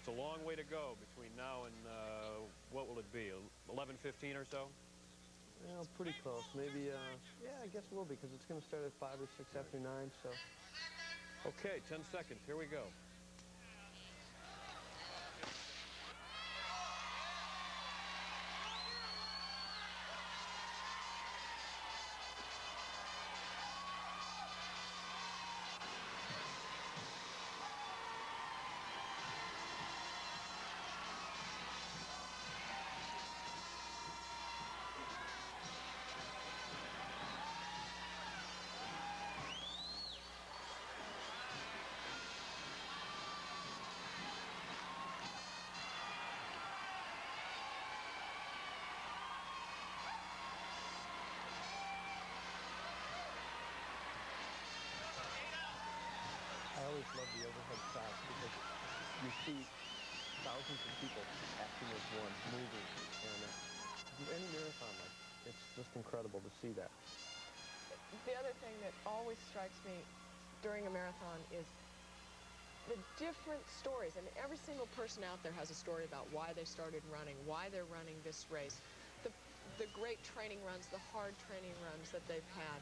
It's a long way to go between now and, what will it be, 11:15 or so? Well, pretty close. Maybe, yeah, I guess it will be, because it's going to start at 5 or 6 after 9, so. Okay, 10 seconds. Here we go. I always love the overhead shots because you see thousands of people acting as one, moving, and any marathon, like, it's just incredible to see that. The other thing that always strikes me during a marathon is the different stories. I mean, every single person out there has a story about why they started running, why they're running this race, the great training runs, the hard training runs that they've had,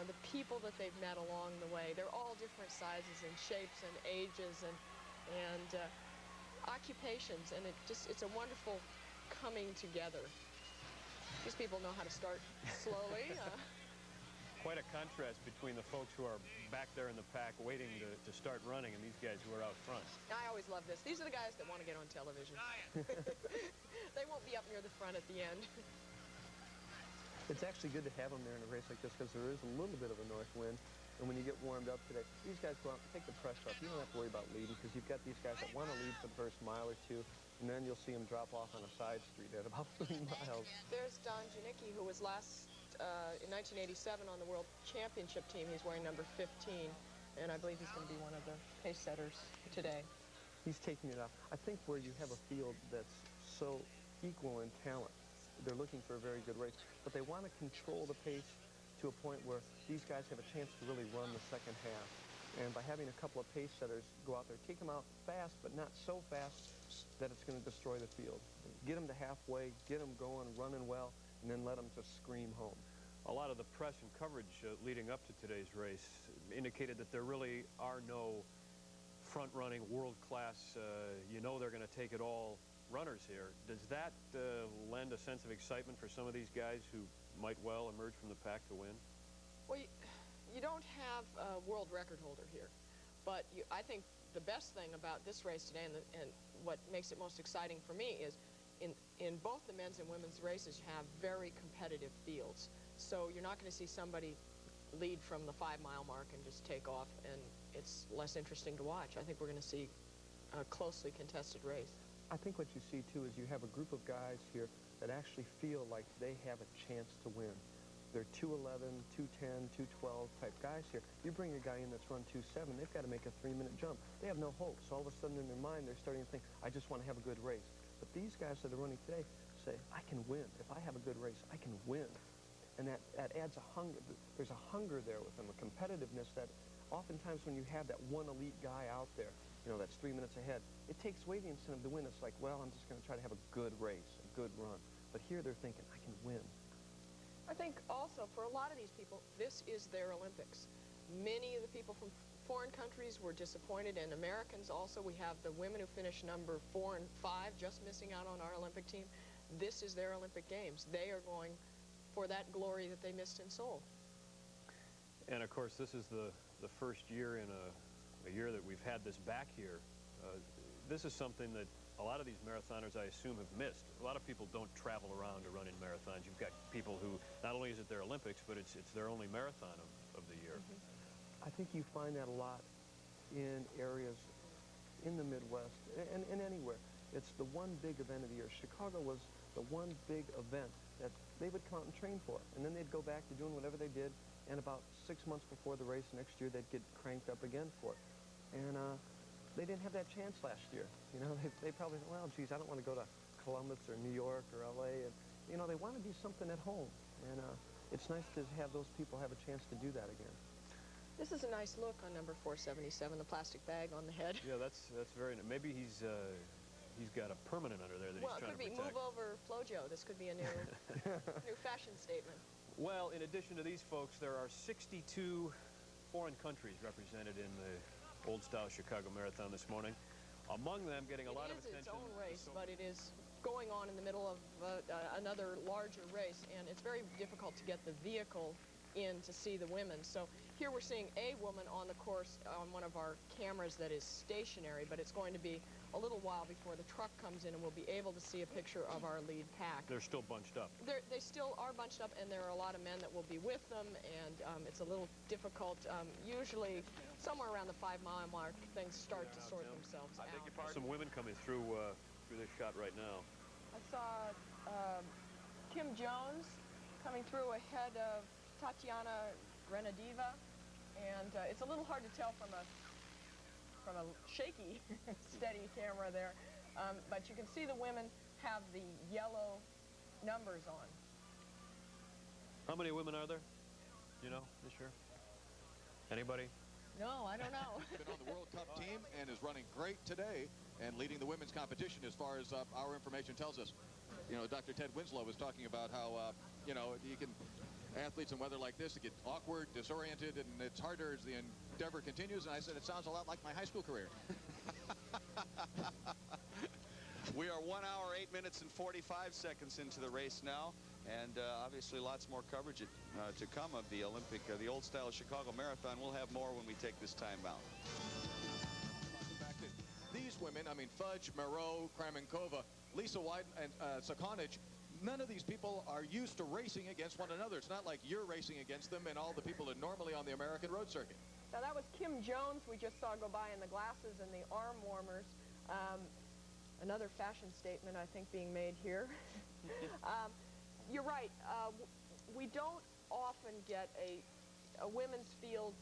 the people that they've met along the way. They're all different sizes and shapes and ages and occupations, and it's a wonderful coming together. These people know how to start slowly. Quite a contrast between the folks who are back there in the pack waiting to start running and these guys who are out front. I always love this. These are the guys that want to get on television. They won't be up near the front at the end. It's actually good to have them there in a race like this because there is a little bit of a north wind. And when you get warmed up today, these guys go out and take the pressure off. You don't have to worry about leading because you've got these guys that want to lead for the first mile or two, and then you'll see them drop off on a side street at about 3 miles. There's Don Janicki, who was last in 1987 on the World Championship team. He's wearing number 15, and I believe he's going to be one of the pace setters today. He's taking it off. I think where you have a field that's so equal in talent, they're looking for a very good race, but they want to control the pace to a point where these guys have a chance to really run the second half. And by having a couple of pace setters go out there, take them out fast, but not so fast that it's going to destroy the field. Get them to halfway, get them going, running well, and then let them just scream home. A lot of the press and coverage leading up to today's race indicated that there really are no front-running, world-class, you know they're going to take it all runners here. Does that lend a sense of excitement for some of these guys who might well emerge from the pack to win? Well, you don't have a world record holder here, but I think the best thing about this race today and what makes it most exciting for me is in both the men's and women's races you have very competitive fields. So you're not going to see somebody lead from the 5-mile mark and just take off, and it's less interesting to watch. I think we're going to see a closely contested race. I think what you see, too, is you have a group of guys here that actually feel like they have a chance to win. They're 2:11, 2:10, 2:12 type guys here. You bring a guy in that's run 2:7, they've got to make a 3-minute jump. They have no hope. So all of a sudden in their mind, they're starting to think, I just want to have a good race. But these guys that are running today say, I can win. If I have a good race, I can win. And that adds a hunger. There's a hunger there with them, a competitiveness that oftentimes when you have that one elite guy out there, you know, that's 3 minutes ahead, it takes away the incentive to win. It's like, well, I'm just going to try to have a good race, a good run. But here they're thinking, I can win. I think also for a lot of these people, this is their Olympics. Many of the people from foreign countries were disappointed, and Americans also. We have the women who finished number 4 and 5, just missing out on our Olympic team. This is their Olympic Games. They are going for that glory that they missed in Seoul. And of course, this is the first year in a year that we've had this back here. This is something that a lot of these marathoners, I assume, have missed. A lot of people don't travel around to run in marathons. You've got people who, not only is it their Olympics, but it's their only marathon of the year. Mm-hmm. I think you find that a lot in areas in the Midwest and anywhere. It's the one big event of the year. Chicago was the one big event that they would come out and train for. And then they'd go back to doing whatever they did, and about 6 months before the race next year, they'd get cranked up again for it. And they didn't have that chance last year. You know, they probably thought, well, geez, I don't want to go to Columbus or New York or LA. And, you know, they want to do something at home. And it's nice to have those people have a chance to do that again. This is a nice look on number 477, the plastic bag on the head. Yeah, that's very. Maybe he's got a permanent under there that Well, he's it trying could to be protect. move over Flojo. This could be a new new fashion statement. Well, in addition to these folks, there are 62 foreign countries represented in the old-style Chicago Marathon this morning. Among them, getting a lot of attention. It is its own race, but it is going on in the middle of another larger race, and it's very difficult to get the vehicle in to see the women. So here we're seeing a woman on the course on one of our cameras that is stationary, but it's going to be a little while before the truck comes in and we'll be able to see a picture of our lead pack. They're still bunched up. They still are bunched up, and there are a lot of men that will be with them, and it's a little difficult. Usually somewhere around the 5-mile mark, things start to sort themselves out. Some women coming through this shot right now. I saw Kim Jones coming through ahead of Tatiana Renadiva, and it's a little hard to tell from a shaky, steady camera there, but you can see the women have the yellow numbers on. How many women are there, you know, this year? Anybody? No, I don't know. Been on the World Cup team and is running great today and leading the women's competition as far as our information tells us. You know, Dr. Ted Winslow was talking about how, you know, athletes in weather like this, it gets awkward, disoriented, and it's harder as the endeavor continues. And I said, it sounds a lot like my high school career. We are 1 hour, 8 minutes, and 45 seconds into the race now, and obviously lots more coverage to come of the the old-style Chicago Marathon. We'll have more when we take this time out. The fact that these women, I mean, Fudge, Moreau, Kramenkova, Lisa White, and Sakonich, none of these people are used to racing against one another. It's not like you're racing against them and all the people that are normally on the American road circuit. Now that was Kim Jones we just saw go by in the glasses and the arm warmers. Another fashion statement, I think, being made here. You're right. We don't often get a women's field.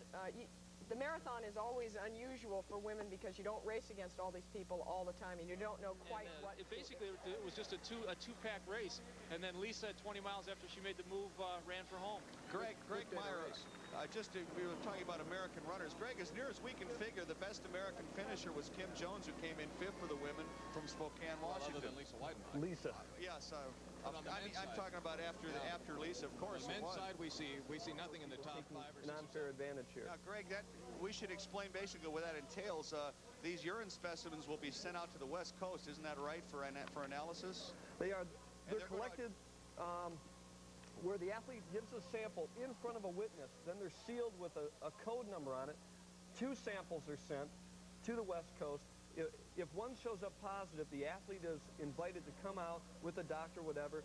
The marathon is always unusual for women because you don't race against all these people all the time, and you don't know quite what. Basically, it was just a two-pack race, and then Lisa, 20 miles after she made the move, ran for home. Greg Meyer, we were talking about American runners. Greg, as near as we can figure, the best American finisher was Kim Jones, who came in 5th for the women from Spokane, Washington. Other than Lisa White. Lisa. Yes, But on the men's I'm side, talking about after Lisa, of course. on the it men's was. side, we see nothing in the top 5 or 6. An unfair advantage here. Now, Greg, we should explain basically what that entails. These urine specimens will be sent out to the West Coast, isn't that right, for analysis? They're they're collected where the athlete gives a sample in front of a witness. Then they're sealed with a code number on it. 2 samples are sent to the West Coast. If one shows up positive, the athlete is invited to come out with a doctor, whatever.